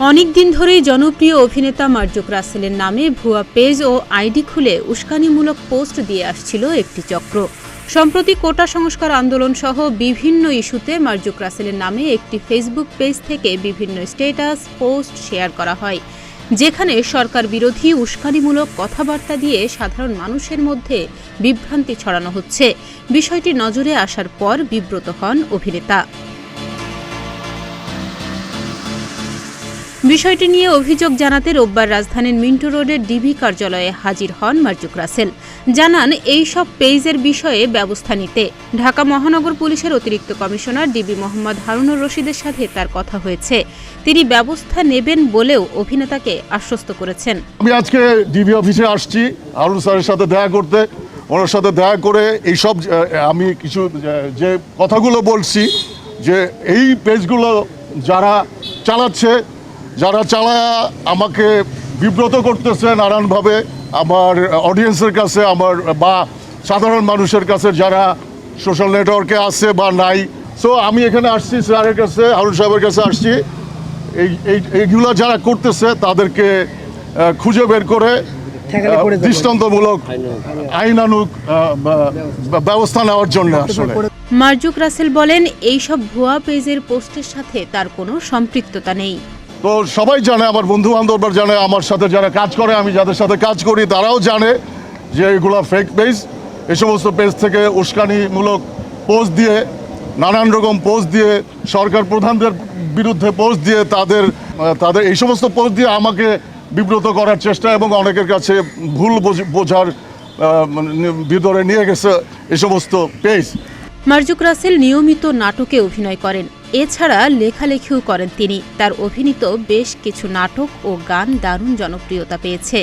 অনেকদিন ধরেই জনপ্রিয় অভিনেতা মার্জুক রাসেলের নামে ভুয়া পেজ ও আইডি খুলে উস্কানিমূলক পোস্ট দিয়ে আসছিল একটি চক্র। সম্প্রতি কোটা সংস্কার আন্দোলন সহ বিভিন্ন ইস্যুতে মার্জুক রাসেলের নামে একটি ফেসবুক পেজ থেকে বিভিন্ন স্ট্যাটাস পোস্ট শেয়ার করা হয়, যেখানে সরকার বিরোধী উস্কানিমূলক কথাবার্তা দিয়ে সাধারণ মানুষের মধ্যে বিভ্রান্তি ছড়ানো হচ্ছে। বিষয়টি নজরে আসার পর বিব্রত হন অভিনেতা। বিষয়টি নিয়ে অভিযোগ জানাতে রোববার রাজধানীর মিন্টো রোডের ডিবি কার্যালয়ে হাজির হন মার্জুক রাসেল। জানান এই সব পেজের বিষয়ে ব্যবস্থা নিতে ঢাকা মহানগর পুলিশের অতিরিক্ত কমিশনার ডিবি মোহাম্মদ হারুনুর রশিদের সাথে তার কথা হয়েছে। তিনি ব্যবস্থা নেবেন বলেও অভিনেতাকে আশ্বস্ত করেছেন। আমি আজকে ডিবি অফিসে আসছি হারুন স্যারের সাথে দেখা করতে। ওনার সাথে দেখা করে এইসব আমি কিছু যে কথাগুলো বলছি যে এই পেজগুলো যারা চালাচ্ছে, যারা চালায় আমাকে বিব্রত করতেছে নানানভাবে আমার অডিয়েন্সের কাছে, আমার বা সাধারণ মানুষের কাছে যারা সোশ্যাল নেটওয়ার্কে আছে বা নাই। সো আমি এখানে আসছি স্যারের কাছে, হারুন সাহেবের কাছে আসছি এইগুলো যারা করতেছে তাদেরকে খুঁজে বের করে দৃষ্টান্তমূলক আইনানুগ ব্যবস্থা নেওয়ার জন্য। আসলে মার্জুক রাসেল বলেন এইসব ভুয়া পেজের পোস্টের সাথে তার কোনো সম্পৃক্ততা নেই। তো সবাই জানে, আমার বন্ধু বান্ধবরা জানে, আমার সাথে যারা কাজ করে, আমি যাদের সাথে কাজ করি তারাও জানে যে এগুলো ফেক পেজ। এই সমস্ত পেজ থেকে উস্কানিমূলক পোস্ট দিয়ে, নানান রকম পোস্ট দিয়ে, সরকার প্রধানদের বিরুদ্ধে পোস্ট দিয়ে তাদের এই সমস্ত পোস্ট দিয়ে আমাকে বিব্রত করার চেষ্টা এবং অনেকের কাছে ভুল বোঝার ভিতরে নিয়ে গেছে এই সমস্ত পেজ। মার্জুক রাসেল নিয়মিত নাটকে অভিনয় করেন, এছাড়া লেখালেখিও করেন তিনি। তার অভিনীত বেশ কিছু নাটক ও গান দারুণ জনপ্রিয়তা পেয়েছে।